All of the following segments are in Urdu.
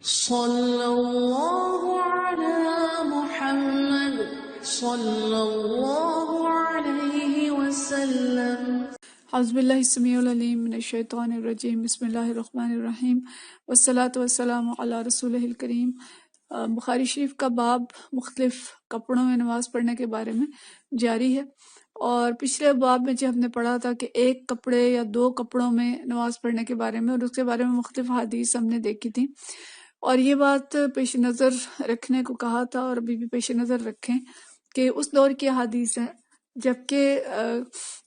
صلی اللہ علی محمد صلی اللہ علیہ وسلم۔ اعوذ باللہ السمیع العلیم من الشیطان الرجیم، بسم اللہ الرحمن الرحیم، والصلاة والسلام علی رسولہ الکریم۔ بخاری شریف کا باب مختلف کپڑوں میں نماز پڑھنے کے بارے میں جاری ہے، اور پچھلے باب میں جو ہم نے پڑھا تھا کہ ایک کپڑے یا دو کپڑوں میں نماز پڑھنے کے بارے میں، اور اس کے بارے میں مختلف حدیث ہم نے دیکھی تھی، اور یہ بات پیش نظر رکھنے کو کہا تھا، اور ابھی بھی پیش نظر رکھیں کہ اس دور کی حدیث ہے جبکہ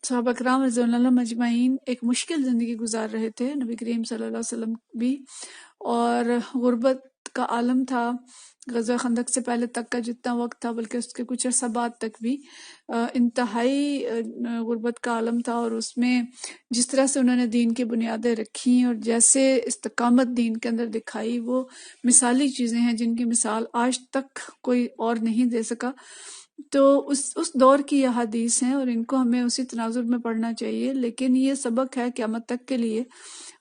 صحابہ کرام رضی اللہ مجمعین ایک مشکل زندگی گزار رہے تھے، نبی کریم صلی اللہ علیہ وسلم بھی، اور غربت کا عالم تھا۔ غزوہ خندق سے پہلے تک کا جتنا وقت تھا، بلکہ اس کے کچھ عرصہ بعد تک بھی انتہائی غربت کا عالم تھا، اور اس میں جس طرح سے انہوں نے دین کی بنیادیں رکھی اور جیسے استقامت دین کے اندر دکھائی، وہ مثالی چیزیں ہیں جن کی مثال آج تک کوئی اور نہیں دے سکا۔ تو اس دور کی یہ حدیث ہیں، اور ان کو ہمیں اسی تناظر میں پڑھنا چاہیے، لیکن یہ سبق ہے قیامت تک کے لیے،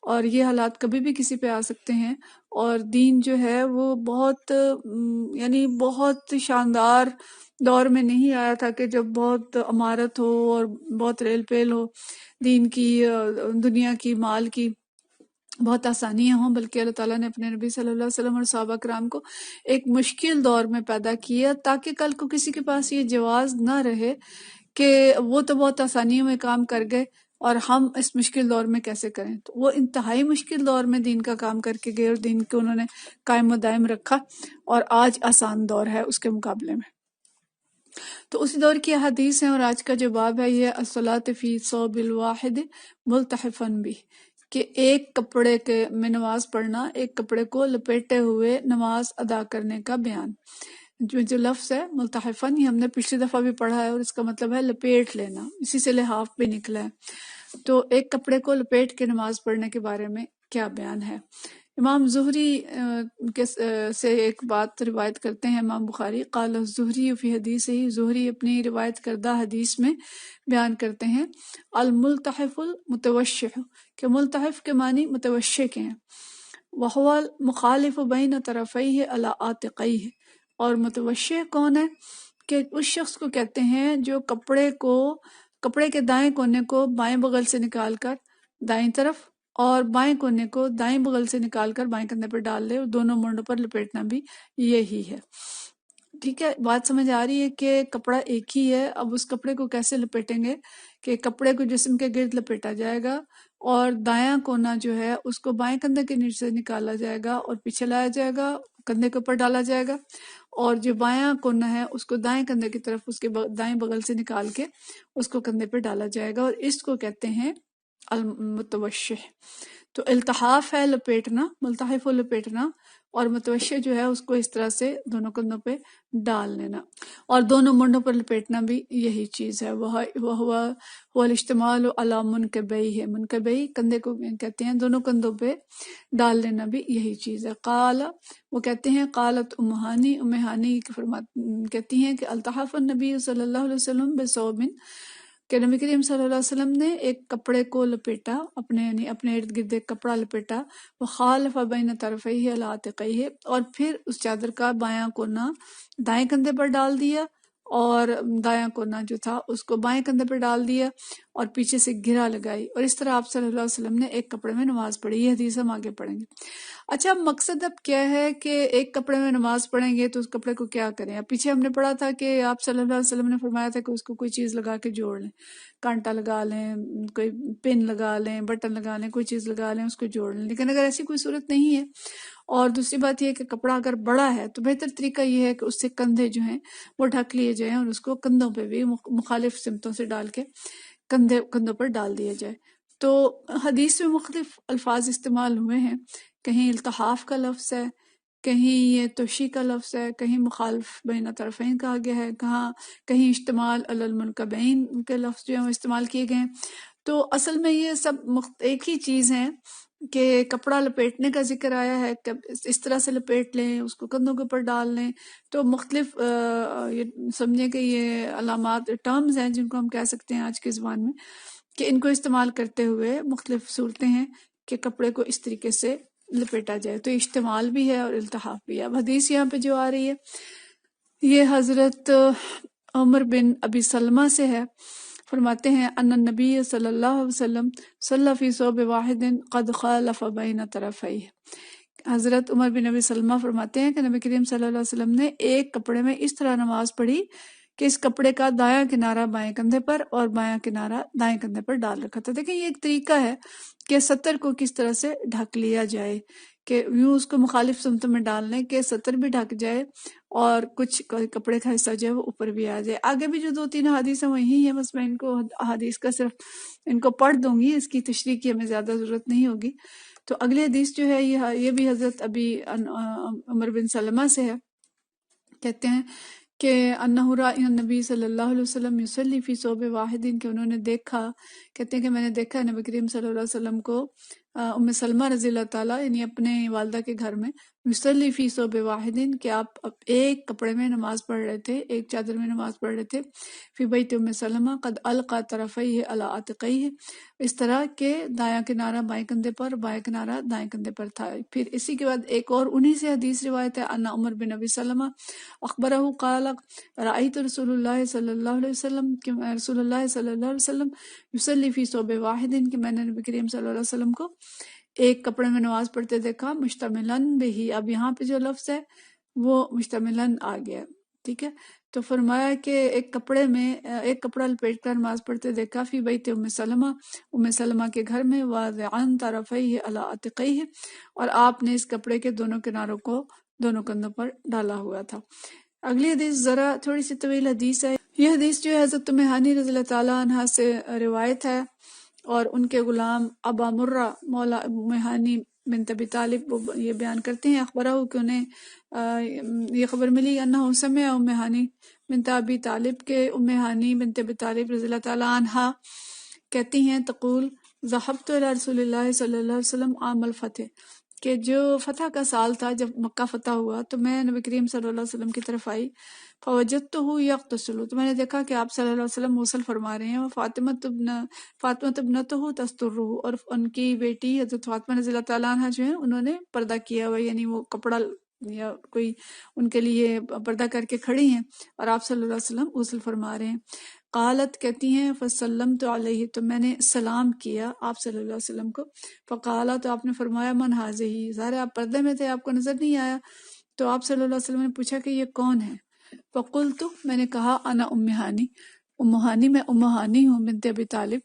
اور یہ حالات کبھی بھی کسی پہ آ سکتے ہیں، اور دین جو ہے وہ بہت یعنی بہت شاندار دور میں نہیں آیا تھا کہ جب بہت عمارت ہو اور بہت ریل پیل ہو دین کی، دنیا کی، مال کی بہت آسانیاں ہوں، بلکہ اللہ تعالیٰ نے اپنے نبی صلی اللہ علیہ وسلم اور صحابہ کرام کو ایک مشکل دور میں پیدا کیا تاکہ کل کو کسی کے پاس یہ جواز نہ رہے کہ وہ تو بہت آسانیوں میں کام کر گئے اور ہم اس مشکل دور میں کیسے کریں۔ تو وہ انتہائی مشکل دور میں دین کا کام کر کے گئے، اور دین کو انہوں نے قائم و دائم رکھا، اور آج آسان دور ہے اس کے مقابلے میں۔ تو اسی دور کی حدیث ہیں، اور آج کا جو باب ہے یہ الصلاۃ فی ثوب الواحد ملتحفا بہ، کہ ایک کپڑے کے میں نماز پڑھنا، ایک کپڑے کو لپیٹے ہوئے نماز ادا کرنے کا بیان۔ جو لفظ ہے ملتحفاً، یہ ہم نے پچھلی دفعہ بھی پڑھا ہے، اور اس کا مطلب ہے لپیٹ لینا، اسی سے لحاف بھی نکلا ہے۔ تو ایک کپڑے کو لپیٹ کے نماز پڑھنے کے بارے میں کیا بیان ہے؟ امام زہری سے ایک بات روایت کرتے ہیں امام بخاری، قال الزہری فی حدیثہ، زہری اپنی روایت کردہ حدیث میں بیان کرتے ہیں الملتحف المتوشح، کہ ملتحف کے معنی متوشح کے ہیں، وہو المخالف بین طرفیہ علی عاتقیہ، اور متوشح کون ہے کہ اس شخص کو کہتے ہیں جو کپڑے کے دائیں کونے کو بائیں بغل سے نکال کر دائیں طرف، اور بائیں کونے کو دائیں بغل سے نکال کر بائیں کندھے پر ڈال لے، اور دونوں مونڈوں پر لپیٹنا بھی یہی ہے۔ ٹھیک ہے، بات سمجھ آ رہی ہے کہ کپڑا ایک ہی ہے، اب اس کپڑے کو کیسے لپیٹیں گے کہ کپڑے کو جسم کے گرد لپیٹا جائے گا، اور دایاں کونا جو ہے اس کو بائیں کندھے کے نیچے سے نکالا جائے گا اور پیچھے لایا جائے گا، کندھے کے اوپر ڈالا جائے گا، اور جو بایاں کونا ہے اس کو دائیں کندھے کی طرف اس کے دائیں بغل سے نکال کے اس کو کندھے پہ ڈالا جائے گا، اور اس کو کہتے ہیں المتوشح۔ تو التحاف ہے لپیٹنا، ملتحف و لپیٹنا، اور متوشح جو ہے اس کو اس طرح سے دونوں کندھوں پہ ڈال لینا، اور دونوں منڈوں پر لپیٹنا بھی یہی چیز ہے۔ وہ الاجتماع علی منکبیہ، منکبیہ کندھے کو کہتے ہیں، دونوں کندھوں پہ ڈال لینا بھی یہی چیز ہے۔ قال، وہ کہتے ہیں قالت ام ہانی، ام ہانی کہتی ہیں کہ التحف النبی صلی اللہ علیہ وسلم بثوب، کہ نبی کریم صلی اللہ علیہ وسلم نے ایک کپڑے کو لپیٹا، اپنے ارد گرد ایک کپڑا لپیٹا، وخالف بین طرفیہ علی عاتقیہ، اور پھر اس چادر کا بایاں کونا دائیں کندھے پر ڈال دیا، اور دایاں کونا جو تھا اس کو بائیں کندھے پر ڈال دیا، اور پیچھے سے گھرا لگائی، اور اس طرح آپ صلی اللہ علیہ وسلم نے ایک کپڑے میں نماز پڑھی۔ یہ حدیث ہم آگے پڑھیں گے۔ اچھا، مقصد اب کیا ہے کہ ایک کپڑے میں نماز پڑھیں گے تو اس کپڑے کو کیا کریں؟ اب پیچھے ہم نے پڑھا تھا کہ آپ صلی اللہ علیہ وسلم نے فرمایا تھا کہ اس کو کوئی چیز لگا کے جوڑ لیں، کانٹا لگا لیں، کوئی پن لگا لیں، بٹن لگا لیں، کوئی چیز لگا لیں، اس کو جوڑ لیں۔ لیکن اگر ایسی کوئی صورت نہیں ہے، اور دوسری بات یہ ہے کہ کپڑا اگر بڑا ہے تو بہتر طریقہ یہ ہے کہ اس سے کندھے جو ہیں وہ ڈھک لیے جائیں، اور اس کو کندھوں پہ بھی مخالف سمتوں سے ڈال کے کندھوں پر ڈال دیا جائے۔ تو حدیث میں مختلف الفاظ استعمال ہوئے ہیں، کہیں التحاف کا لفظ ہے، کہیں یہ توشی کا لفظ ہے، کہیں مخالف بین طرفین کہا گیا ہے، کہیں اشتمال علی المنکبین کے لفظ جو ہیں وہ استعمال کیے گئے ہیں۔ تو اصل میں یہ سب ایک ہی چیز ہیں کہ کپڑا لپیٹنے کا ذکر آیا ہے کہ اس طرح سے لپیٹ لیں، اس کو کندھوں کے اوپر ڈال لیں۔ تو مختلف یہ سمجھیں کہ یہ علامات ٹرمز ہیں جن کو ہم کہہ سکتے ہیں آج کی زبان میں، کہ ان کو استعمال کرتے ہوئے مختلف صورتیں ہیں کہ کپڑے کو اس طریقے سے لپیٹا جائے، تو اشتمال بھی ہے اور التحاف بھی ہے۔ اب حدیث یہاں پہ جو آ رہی ہے یہ حضرت عمر بن ابی سلمہ سے ہے، فرماتے ہیں ان النبی صلی اللہ علیہ وسلم صلی فی ثوب واحد قد خالف بین طرفیہ۔ حضرت عمر بن ابی سلمہ فرماتے ہیں کہ نبی کریم صلی اللہ علیہ وسلم نے ایک کپڑے میں اس طرح نماز پڑھی کہ اس کپڑے کا دایاں کنارہ بائیں کندھے پر اور بایاں کنارہ دائیں کندھے پر ڈال رکھا تھا۔ دیکھیں یہ ایک طریقہ ہے کہ سطر کو کس طرح سے ڈھک لیا جائے، کہ یوں اس کو مخالف سمتوں میں ڈال لیں کہ سطر بھی ڈھک جائے اور کچھ کپڑے کا حصہ جو ہے وہ اوپر بھی آ جائے۔ آگے بھی جو 2-3 حدیث ہیں وہی ہیں، بس میں ان کو حدیث کا صرف ان کو پڑھ دوں گی، اس کی تشریح کی ہمیں زیادہ ضرورت نہیں ہوگی۔ تو اگلی حدیث جو ہے یہ بھی حضرت ابی عمر بن سلمہ سے ہے، کہتے ہیں کہ انہ رائی النبی صلی اللہ علیہ وسلم یصلی فی ثوب واحد، کہ انہوں نے دیکھا، کہتے ہیں کہ میں نے دیکھا نبی کریم صلی اللہ علیہ وسلم کو ام سلمہ رضی اللہ تعالیٰ یعنی اپنے والدہ کے گھر میں یصلی فی ثوب واحد، کہ آپ ایک کپڑے میں نماز پڑھ رہے تھے، ایک چادر میں نماز پڑھ رہے تھے، فی بیت ام سلمہ قد القى طرفیہ علی عاتقیہ، اس طرح کہ دایاں کنارہ بائیں کندھے پر، بائیں کنارہ دائیں کندھے پر تھا۔ پھر اسی کے بعد ایک اور انہی سے حدیث روایت ہے، ان عمر بن ابی سلمہ اخبرہ قال رأیت رسول اللہ صلی اللہ علیہ وسلم، کہ رسول اللہ صلی اللہ علیہ وسلم یصلی فی ثوب واحد، کہ میں نے نبی کریم صلی اللہ علیہ وسلم کو ایک کپڑے میں نماز پڑھتے دیکھا، مشتملاً بہی، اب یہاں پہ جو لفظ ہے وہ مشتملاً آ گیا، ٹھیک ہے۔ تو فرمایا کہ ایک کپڑے میں ایک کپڑا لپیٹ کر نماز پڑھتے دیکھا، فی بیت ام سلمہ کے گھر میں، واضعاً طرفیہ علی عاتقیہ، اور آپ نے اس کپڑے کے دونوں کناروں کو دونوں کندھوں پر ڈالا ہوا تھا۔ اگلی حدیث ذرا تھوڑی سی طویل حدیث ہے، یہ حدیث جو ہے حضرت ام ہانی رضی اللہ تعالیٰ عنہ سے روایت ہے، اور ان کے غلام ابا مرہ مولا ام ہانی بنت ابی طالب وہ یہ بیان کرتے ہیں، اخبرہ کہ انہیں یہ خبر ملی انہ سمع ام ہانی بنت ابی طالب کے ام ہانی بنت ابی طالب رضی اللہ تعالیٰ عنہ کہتی ہیں تقول ذهبت الى رسول اللہ صلی اللہ علیہ وسلم عام الفتح، کہ جو فتح کا سال تھا جب مکہ فتح ہوا تو میں نبی کریم صلی اللہ علیہ وسلم کی طرف آئی، فوجدتہ یغتسل، تو میں نے دیکھا کہ آپ صلی اللہ علیہ وسلم غسل فرما رہے ہیں، وہ فاطمہ ابنتہ تسترہ، اور ان کی بیٹی حضرت فاطمہ رضی اللہ تعالیٰ عنہ جو ہیں انہوں نے پردہ کیا ہوا، یعنی وہ کپڑا یا کوئی ان کے لیے پردہ کر کے کھڑی ہیں، اور آپ صلی اللہ علیہ وسلم غسل فرما رہے ہیں۔ قالت کہتی ہیں فسلمت علیہ، تو میں نے سلام کیا آپ صلی اللہ علیہ وسلم کو، فقالا، تو آپ نے فرمایا من حاضہ، ظاہر آپ پردے میں تھے آپ کو نظر نہیں آیا، تو آپ صلی اللہ علیہ وسلم نے پوچھا کہ یہ کون ہے؟ فقلت، میں نے کہا انا ام ہانی، ام ہانی میں ام ہانی ہوں بنت ابی طالب،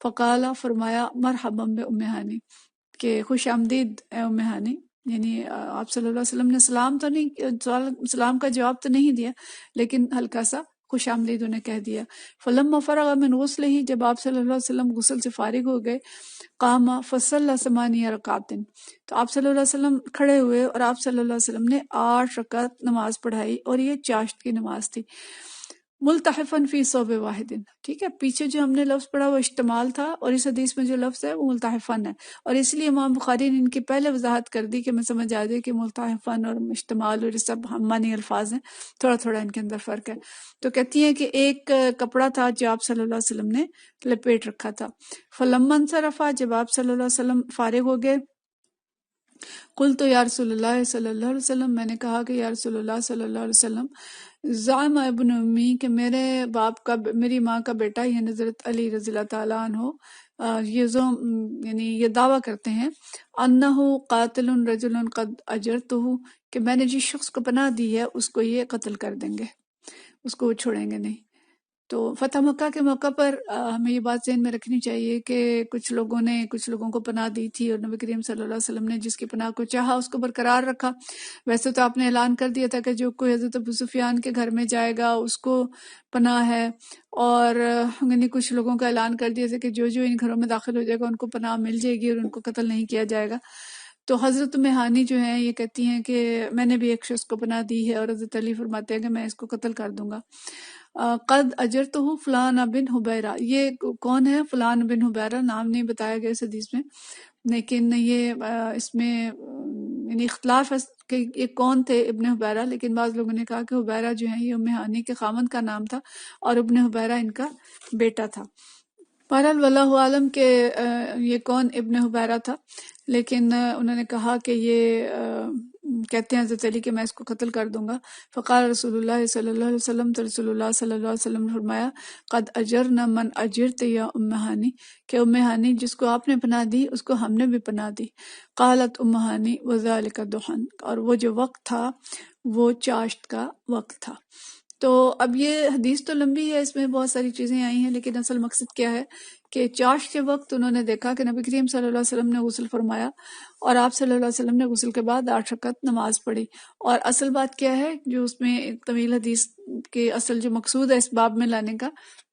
فقالا، فرمایا مرحبا بام ہانی، کہ خوش آمدید اے ام ہانی، یعنی آپ صلی اللہ علیہ وسلم نے سلام کا جواب تو نہیں دیا لیکن ہلکا سا خوش آمدید انہیں کہہ دیا۔ فلما فرغ من غسلہ، جب آپ صلی اللہ علیہ وسلم غسل سے فارغ ہو گئے، قام فصلی 8 رکعات، تو آپ صلی اللہ علیہ وسلم کھڑے ہوئے اور آپ صلی اللہ علیہ وسلم نے 8 رکعت نماز پڑھائی، اور یہ چاشت کی نماز تھی، ملتحفاً فی ثوب واحد، ٹھیک ہے۔ پیچھے جو ہم نے لفظ پڑھا وہ اشتمال تھا، اور اس حدیث میں جو لفظ ہے وہ ملتحفاً ہے، اور اس لیے امام بخاری نے ان کی پہلے وضاحت کر دی کہ میں سمجھ آ جائے کہ ملتحفاً اور اشتمال اور یہ سب ہم معنی الفاظ ہیں، تھوڑا تھوڑا ان کے اندر فرق ہے۔ تو کہتی ہیں کہ ایک کپڑا تھا جو آپ صلی اللہ علیہ وسلم نے لپیٹ رکھا تھا، فلما انصرف، جب آپ صلی اللہ علیہ وسلم فارغ ہو گئے، قلت یا رسول اللہ صلی اللہ علیہ وسلم، میں نے کہا کہ یا رسول اللہ صلی اللہ علیہ وسلم، زعم ابن امی، کہ میری ماں کا بیٹا یعنی حضرت علی رضی اللہ تعالیٰ عنہ یعنی یہ دعویٰ کرتے ہیں انہ قاتل رجل قد اجرتہ، کہ میں نے جس شخص کو پناہ دی ہے اس کو یہ قتل کر دیں گے، اس کو وہ چھوڑیں گے نہیں۔ تو فتح مکہ کے موقع پر ہمیں یہ بات ذہن میں رکھنی چاہیے کہ کچھ لوگوں کو پناہ دی تھی، اور نبی کریم صلی اللہ علیہ وسلم نے جس کی پناہ کو چاہا اس کو برقرار رکھا۔ ویسے تو آپ نے اعلان کر دیا تھا کہ جو کوئی حضرت ابو سفیان کے گھر میں جائے گا اس کو پناہ ہے، اور یعنی کچھ لوگوں کا اعلان کر دیا تھا کہ جو ان گھروں میں داخل ہو جائے گا ان کو پناہ مل جائے گی اور ان کو قتل نہیں کیا جائے گا۔ تو حضرت ام ہانی جو ہیں یہ کہتی ہیں کہ میں نے بھی ایک شخص کو پناہ دی ہے، اور حضرت علی فرماتے ہیں کہ میں اس کو قتل کر دوں گا۔ قد اجرتہ فلان بن حبیرہ، یہ کون ہے؟ فلان بن حبیرہ، نام نہیں بتایا گیا اس حدیث میں، لیکن یہ اس میں یعنی اختلاف ہے کہ یہ کون تھے ابن حبیرہ، لیکن بعض لوگوں نے کہا کہ حبیرہ جو ہیں یہ ام ہانی کے خامند کا نام تھا، اور ابن حبیرہ ان کا بیٹا تھا۔ بہرحال واللہ عالم کہ یہ کون ابن حبیرہ تھا، لیکن انہوں نے کہا کہ یہ کہتے ہیں حضرت علی کہ میں اس کو قتل کر دوں گا۔ فقال رسول اللہ صلی اللہ علیہ وسلم، تو رسول اللہ صلی اللہ علیہ وسلم نے فرمایا قد اجرنا من اجرت یا ام ہانی، کہ ام ہانی جس کو آپ نے پناہ دی اس کو ہم نے بھی پناہ دی۔ قالت ام ہانی وذالک دحن، اور وہ جو وقت تھا وہ چاشت کا وقت تھا۔ تو اب یہ حدیث تو لمبی ہے، اس میں بہت ساری چیزیں آئی ہیں، لیکن اصل مقصد کیا ہے کہ چاشت کے وقت انہوں نے دیکھا کہ نبی کریم صلی اللہ علیہ وسلم نے غسل فرمایا، اور آپ صلی اللہ علیہ وسلم نے غسل کے بعد 8 رکعت نماز پڑھی۔ اور اصل بات کیا ہے جو اس میں طویل حدیث کے اصل جو مقصود ہے اس باب میں لانے کا،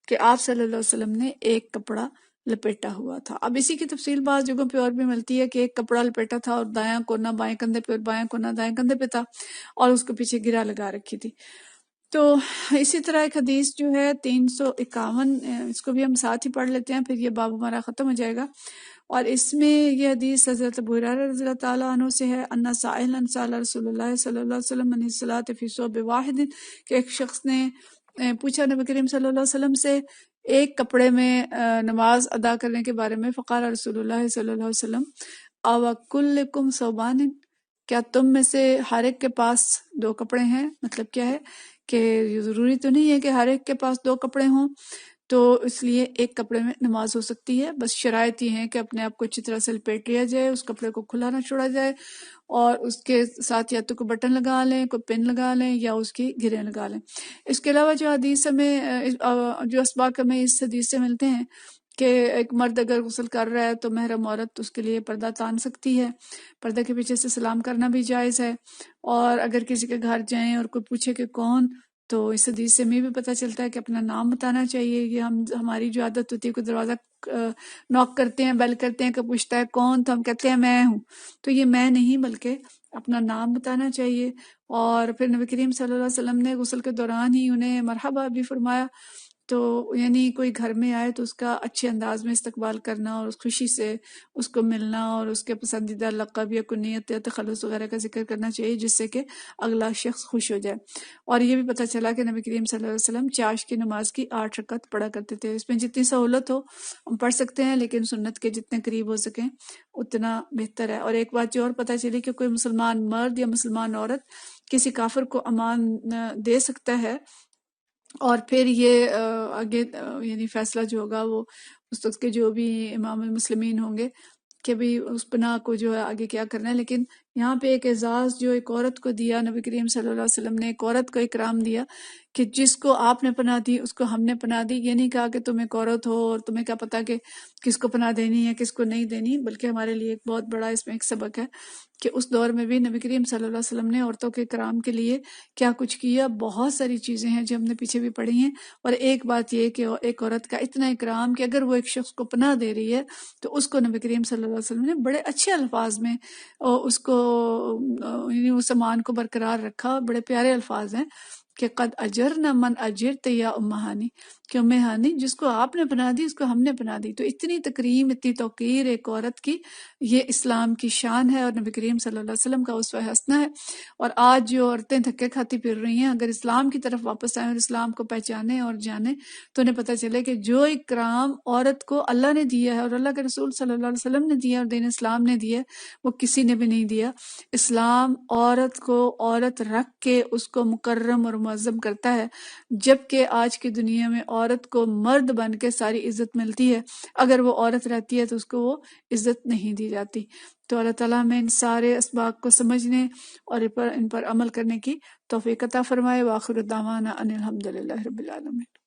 کہ آپ صلی اللہ علیہ وسلم نے ایک کپڑا لپیٹا ہوا تھا۔ اب اسی کی تفصیل بعض جگہوں پہ اور بھی ملتی ہے کہ ایک کپڑا لپیٹا تھا اور دایاں کونا بائیں کندھے پہ اور بایاں کونا دائیں کندھے پہ تھا، اور اس کے پیچھے گرہ لگا رکھی تھی۔ تو اسی طرح ایک حدیث جو ہے 351، اس کو بھی ہم ساتھ ہی پڑھ لیتے ہیں، پھر یہ باب ہمارا ختم ہو جائے گا۔ اور اس میں یہ حدیث حضرت ابو ہریرہ رضی اللہ تعالیٰ عنہ سے ہے، ان سائلا سأل رسول اللہ صلی اللہ علیہ وسلم عن الصلاۃ فی ثوب واحد، کہ ایک شخص نے پوچھا نبی کریم صلی اللہ علیہ وسلم سے ایک کپڑے میں نماز ادا کرنے کے بارے میں۔ فقال رسول اللہ صلی اللہ علیہ وسلم او کلکم ثوبان، کیا تم میں سے ہر ایک کے پاس 2 کپڑے ہیں؟ مطلب کیا ہے کہ ضروری تو نہیں ہے کہ ہر ایک کے پاس 2 کپڑے ہوں، تو اس لیے ایک کپڑے میں نماز ہو سکتی ہے، بس شرائط یہ ہے کہ اپنے آپ کو اچھی طرح سے لپیٹ لیا جائے، اس کپڑے کو کھلا نہ چھوڑا جائے، اور اس کے ساتھ یا تو کوئی بٹن لگا لیں، کوئی پن لگا لیں، یا اس کی گرہیں لگا لیں۔ اس کے علاوہ جو حدیث ہمیں جو اسباق ہمیں اس حدیث سے ملتے ہیں کہ ایک مرد اگر غسل کر رہا ہے تو محرم عورت اس کے لیے پردہ تان سکتی ہے، پردہ کے پیچھے سے سلام کرنا بھی جائز ہے، اور اگر کسی کے گھر جائیں اور کوئی پوچھے کہ کون، تو اس حدیث سے ہمیں بھی پتہ چلتا ہے کہ اپنا نام بتانا چاہیے۔ یہ ہماری جو عادت ہوتی ہے، کوئی دروازہ نوک کرتے ہیں، بیل کرتے ہیں، کہ پوچھتا ہے کون، تو ہم کہتے ہیں میں ہوں، تو یہ میں نہیں بلکہ اپنا نام بتانا چاہیے۔ اور پھر نبی کریم صلی اللہ علیہ وسلم نے غسل کے دوران ہی انہیں مرحبا بھی فرمایا، تو یعنی کوئی گھر میں آئے تو اس کا اچھے انداز میں استقبال کرنا، اور اس خوشی سے اس کو ملنا، اور اس کے پسندیدہ لقب یا کنیت یا تخلص وغیرہ کا ذکر کرنا چاہیے، جس سے کہ اگلا شخص خوش ہو جائے۔ اور یہ بھی پتہ چلا کہ نبی کریم صلی اللہ علیہ وسلم چاشت کی نماز کی 8 رکعت پڑھا کرتے تھے۔ اس میں جتنی سہولت ہو ہم پڑھ سکتے ہیں، لیکن سنت کے جتنے قریب ہو سکیں اتنا بہتر ہے۔ اور ایک بات جو اور پتہ چلی کہ کوئی مسلمان مرد یا مسلمان عورت کسی کافر کو امان دے سکتا ہے، اور پھر یہ آگے یعنی فیصلہ جو ہوگا وہ اس وقت کے جو بھی امام المسلمین ہوں گے کہ بھی اس پناہ کو جو ہے آگے کیا کرنا ہے۔ لیکن یہاں پہ ایک اعزاز جو ایک عورت کو دیا نبی کریم صلی اللہ علیہ وسلم نے، ایک عورت کو اکرام دیا کہ جس کو آپ نے پناہ دی اس کو ہم نے پناہ دی۔ یہ نہیں کہا کہ تم ایک عورت ہو اور تمہیں کیا پتا کہ کس کو پناہ دینی ہے کس کو نہیں دینی، بلکہ ہمارے لیے ایک بہت بڑا اس میں ایک سبق ہے کہ اس دور میں بھی نبی کریم صلی اللہ علیہ وسلم نے عورتوں کے اکرام کے لیے کیا کچھ کیا۔ بہت ساری چیزیں ہیں جو ہم نے پیچھے بھی پڑھی ہیں، اور ایک بات یہ کہ ایک عورت کا اتنا اکرام کہ اگر وہ ایک شخص کو پناہ دے رہی ہے تو اس کو نبی کریم صلی اللہ علیہ وسلم نے بڑے اچھے الفاظ میں اس کو یعنی اس امان کو برقرار رکھا۔ بڑے پیارے الفاظ ہیں کہ قد اجرنا من اجرت یا ام ہانی، کہ ام ہانی جس کو آپ نے پناہ دی اس کو ہم نے پناہ دی۔ تو اتنی تکریم، اتنی توقیر ایک عورت کی، یہ اسلام کی شان ہے اور نبی کریم صلی اللہ علیہ وسلم کا اسوہ حسنہ ہے۔ اور آج جو عورتیں دھکے کھاتی پھر رہی ہیں، اگر اسلام کی طرف واپس آئیں اور اسلام کو پہچانیں اور جانیں تو انہیں پتہ چلے کہ جو اکرام عورت کو اللہ نے دیا ہے اور اللہ کے رسول صلی اللہ علیہ وسلم نے دیا اور دین اسلام نے دیا وہ کسی نے بھی نہیں دیا۔ اسلام عورت کو عورت رکھ کے اس کو مکرم اور معظم کرتا ہے، جبکہ آج کی دنیا میں عورت کو مرد بن کے ساری عزت ملتی ہے، اگر وہ عورت رہتی ہے تو اس کو وہ عزت نہیں دی جاتی۔ تو اللہ تعالیٰ ہمیں ان سارے اسباق کو سمجھنے اور ان پر عمل کرنے کی توفیق عطا فرمائے۔ وآخر دعوانا ان الحمد للہ رب العالمین۔